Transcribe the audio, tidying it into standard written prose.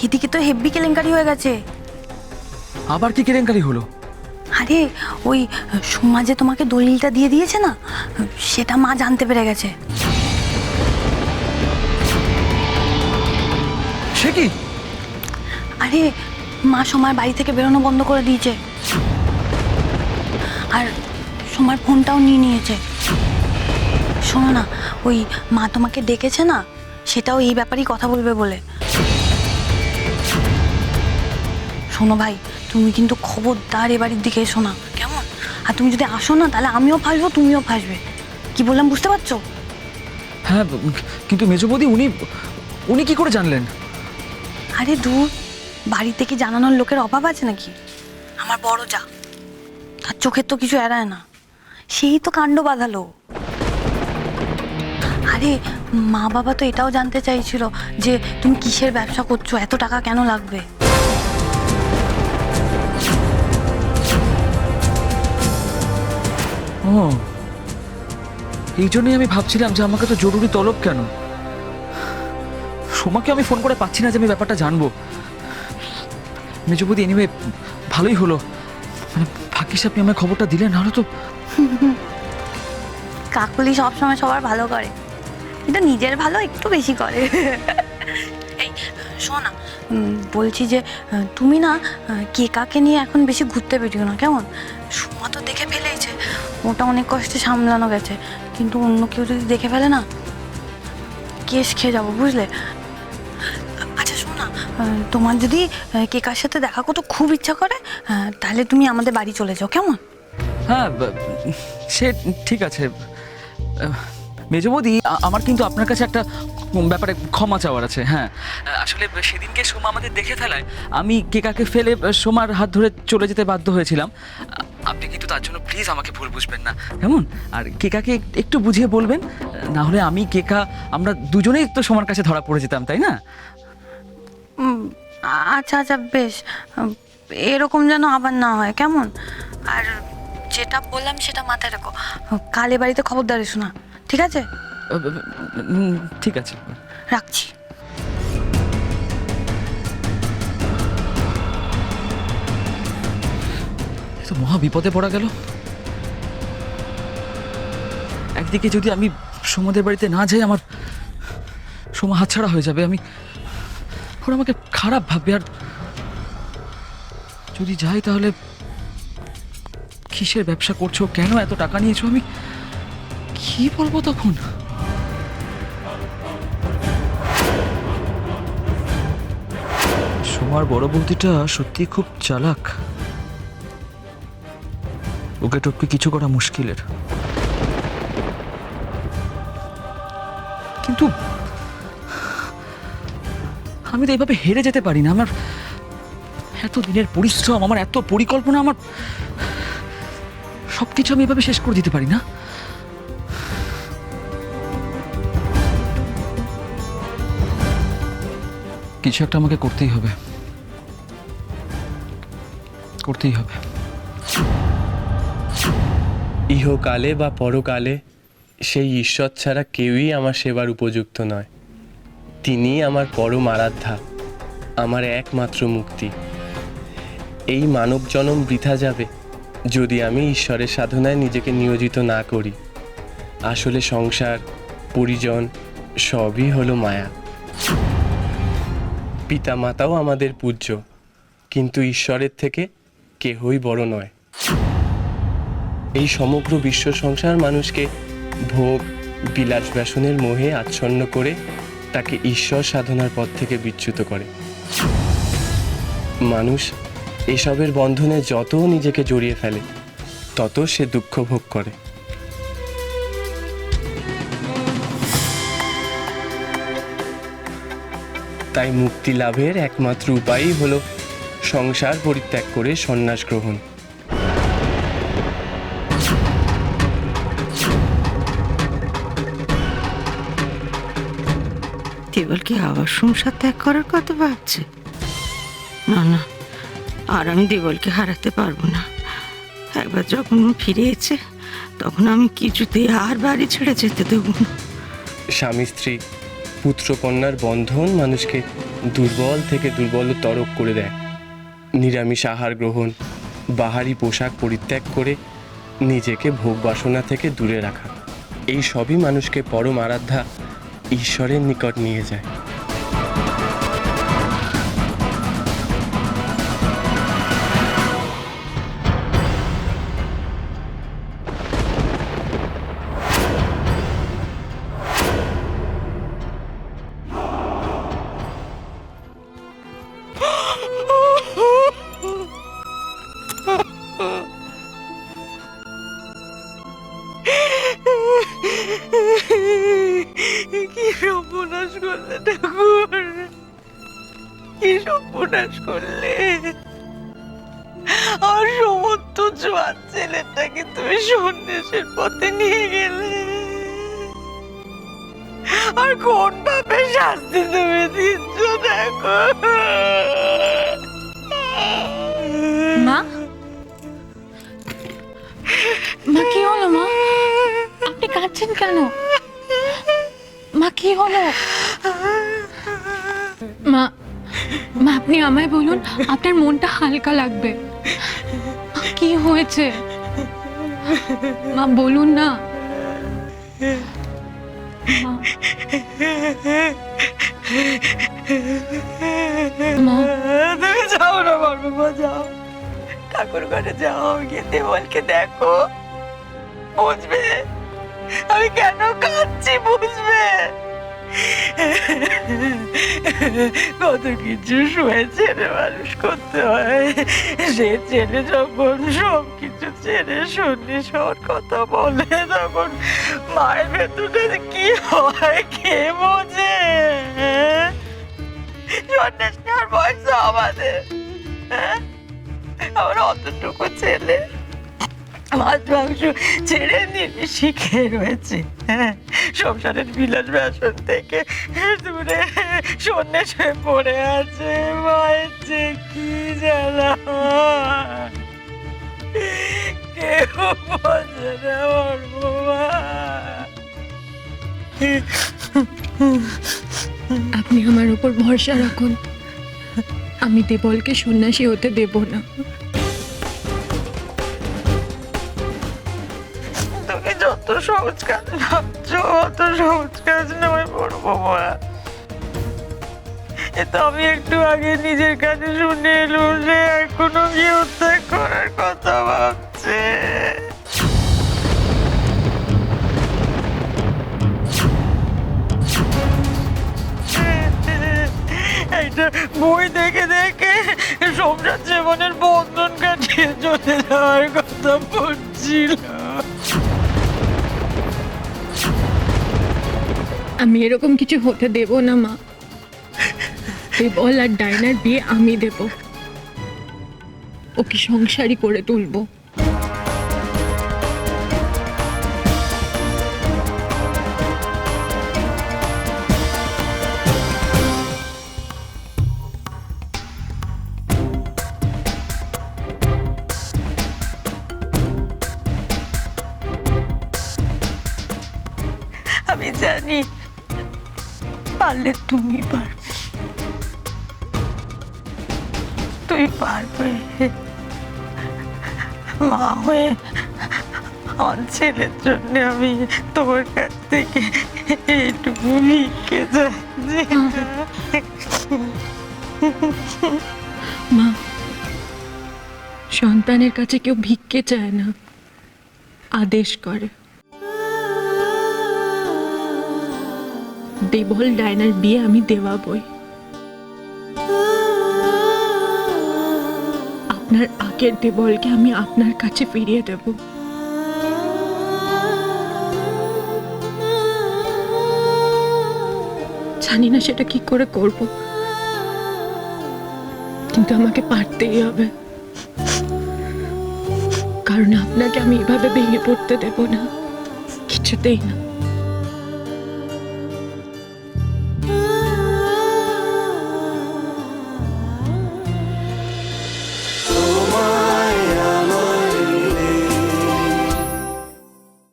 এদিকে তো হেব্বি কেলেঙ্কারি হয়ে গেছে। আবার কি কেলেঙ্কারি হলো? আরে ওই সোমা যে তোমাকে দলিলটা দিয়ে দিয়েছে না, সেটা মা জানতে পেরে গেছে। সে কি? আরে মা সোমার বাড়ি থেকে বেরোনো বন্ধ করে দিয়েছে, আর সোমার ফোনটাও নিয়ে নিয়েছে। শোনো না, ওই মা তোমাকে ডেকেছে না, সেটাও এই ব্যাপারেই কথা বলবে বলে। শোনো ভাই, তুমি কিন্তু খবরদার এ বাড়ির দিকে এসো না, কেমন? আর তুমি যদি আসো না, তাহলে আমিও ফাঁসবো, তুমিও ফাঁসবে। কি বললাম বুঝতে পারছো? হ্যাঁ, কিন্তু মেজো বৌদি উনি কি করে জানলেন? আরে দূর, বাড়িতে কি জানানোর লোকের অভাব আছে নাকি? আমার বড় যা, তার চোখের তো কিছু এড়ায় না, সেই তো কাণ্ড বাঁধালো। আরে মা বাবা তো এটাও জানতে চাইছিল যে তুমি কিসের ব্যবসা করছো, এত টাকা কেন লাগবে। ও, এই জন্যই আমি ভাবছিলাম যে আমাকে তো জরুরি তলব কেন। সোমাকে আমি ফোন করে পাচ্ছি না যে আমি ব্যাপারটা জানবো। মেজো বৌদি এনিওয়ে ভালোই হলো, মানে ভাগ্যিস আপনি আমায় খবরটা দিলেন, নাহলে তো। কাকুলি সবসময় সবার ভালো করে, কিন্তু নিজের ভালো একটু বেশি করে। এই শোনো না, বলছি যে তুমি না কেকাকে নিয়ে এখন বেশি ঘুরতে বেরিও না, কেমন? সুমা তো দেখে ফেলেইছে, ওটা অনেক কষ্টে সামলানো গেছে, কিন্তু অন্য কেউ যদি দেখে ফেলে না, কেস খেয়ে যাবো, বুঝলে? আচ্ছা শোনো না, তোমার যদি কেকার সাথে দেখা করতে খুব ইচ্ছা করে, তাহলে তুমি আমাদের বাড়ি চলে যাও, কেমন? হ্যাঁ, সে ঠিক আছে। মেজো বৌদি, আমার কিন্তু আপনার কাছে একটা ব্যাপারে ক্ষমা চাওয়ার আছে। হ্যাঁ, আসলে সেদিনকে সোমা আমাদের দেখে ফেলায় আমি কেকাকে ফেলে সোমার হাত ধরে চলে যেতে বাধ্য হয়েছিলাম। আপনি কিন্তু তার জন্য প্লিজ আমাকে ভুল বুঝবেন না, কেমন? আর কেকাকে একটু বুঝিয়ে বলবেন, না হলে আমি কেকা আমরা দুজনেই তো সোমার কাছে ধরা পড়ে যেতাম, তাই না? আচ্ছা আচ্ছা বেশ, এরকম যেন আবার না হয়, কেমন? আর যেটা বললাম সেটা মাথায় রাখো, কাল এ বাড়িতে খবরদার এসো না, ঠিক আছে? ঠিক আছে, রাখছি। এ তো মহা বিপদে পড়া গেল। একদিকে যদি আমি সোমাদের বাড়িতে না যাই, আমার সোমা হাতছাড়া হয়ে যাবে, ওরা আমাকে খারাপ ভাববে। আর যদি যাই তাহলে কিসের ব্যবসা করছো, কেন এত টাকা নিয়েছো, আমি কি বলবো তখন? সোমার বড় বৌদিটা সত্যি খুব চালাক, ওকে টপকে কিছু করা মুশকিলের। কিন্তু আমি তো এইভাবে হেরে যেতে পারি না। আমার এত দিনের পরিশ্রম, আমার এত পরিকল্পনা, আমার সবকিছু আমি এভাবে শেষ করে দিতে পারি না। কিছু একটা আমাকে করতেই হবে, করতেই হবে। ইহকালে বা পরকালে সেই ঈশ্বর ছাড়া কেউই আমার সেবার উপযুক্ত নয়। তিনি আমার পরম আরাধ্যা, আমার একমাত্র মুক্তি। এই মানব জনম বৃথা যাবে যদি আমি ঈশ্বরের সাধনায় নিজেকে নিয়োজিত না করি। আসলে সংসার, পরিজন সবই হলো মায়া। পিতা মাতাও আমাদের পূজ্য, কিন্তু ঈশ্বরের থেকে কেহই বড় নয়। এই সমগ্র বিশ্ব সংসার মানুষকে ভোগ বিলাস ব্যসনের মোহে আচ্ছন্ন করে তাকে ঈশ্বর সাধনার পথ থেকে বিচ্যুত করে। মানুষ এসবের বন্ধনে যত নিজেকে জড়িয়ে ফেলে, তত সে দুঃখ ভোগ করে। তাই মুক্তি লাভের একমাত্র উপায়ই হলো সংসার পরিত্যাগ করে সন্ন্যাস গ্রহণ। দেবল কি আবার সংসার ত্যাগ করার কথা ভাবছে? না না, আর আমি দেবলকে হারাতে পারবো না। একবার যখন ও ফিরেছে, তখন আমি কিছুতেই আর বাড়ি ছেড়ে যেতে দেবো না। স্বামী স্ত্রী পুত্র কন্যার বন্ধন মানুষকে দুর্বল থেকে দুর্বলতর করে দেয়। নিরামিষ আহার গ্রহণ, বাহারি পোশাক পরিত্যাগ করে নিজেকে ভোগ বাসনা থেকে দূরে রাখা, এই সবই মানুষকে পরম আরাধ্যা ঈশ্বরের নিকট নিয়ে যায়। কি সর্বনাশ করলে ঠাকুর, কি সর্বনাশ করলে! আর সমস্ত জোয়ান ছেলেটাকে তুমি সন্ন্যাসের পথে নিয়ে গেলে, আর কোন ভাবে শাস্তি তুমি দিচ্ছ দেখো। মা, মা কি হলো মা? আপনি কাঁদছেন কেন? মা কি হলো? মা, মা আপনি আমায় বলুন, আপনার মনটা হালকা লাগবে। কি হয়েছে মা, বলুন না। মা, তুমি যাও না বাবা, যাও ঠাকুর ঘরে যাও, গিয়ে দেওয়ালকে দেখো, বুঝবে আমি কেন কাঁদছি, বুঝবে। কত কিছু শুয়ে ছেড়ে মানুষ করতে হয়, সে ছেলে যখন সব কিছু ছেড়ে শুনলি সব কথা বলে, তখন মায়ের ভেতরে কি হয় কে বোঝে? সন্ন্যাস নেওয়ার বয়স আমাদের, আমার অতটুকু ছেলে মাছ মাংস ছেড়ে নিয়ে খেয়ে রয়েছে, সংসারের বিলাস ব্যাসন থেকে দূরে সন্ন্যাস হয়ে পড়ে আছে। মায়ের যে কি জ্বালা, কেউ বোঝে না আমার বাবা। আপনি আমার উপর ভরসা রাখুন, আমি দেবলকে সন্ন্যাসী হতে দেব না। তুমি যত সহজ কাজ ভাবছো অত সহজ কাজ নয় বড় বাবা। এ তো আমি একটু আগে নিজের কাছে শুনে এলুম যে এখনো গিয়ে উদ্ধার করার কথা ভাবছে। একটা বই দেখে দেখে সংসার জীবনের বন্ধন কাটিয়ে চলে যাওয়ার কথা বলছিল। আমি এরকম কিছু হতে দেব না মা। দেবল আর ডাইনার বিয়ে আমি দেব, ওকে সংসারী করে তুলবো। আমি জানি পারলে তুমি পারবে, তুই পারবে। মা হয়ে আমার ছেলের জন্য আমি তোমার কাছ থেকে এইটুকু ভিক্ষে চাইছি। মা, সন্তানের কাছে কেউ ভিক্ষে চায় না, আদেশ করে। দেবল ডাইনার বিয়ে আমি দেওয়াবই। আপনার আগের দেবলকে আমি আপনার কাছে ফিরিয়ে দেব। জানি না সেটা কি করে করব, কিন্তু আমাকে পারতেই হবে, কারণ আপনাকে আমি এভাবে ভেঙে পড়তে দেব না, কিছুতেই না।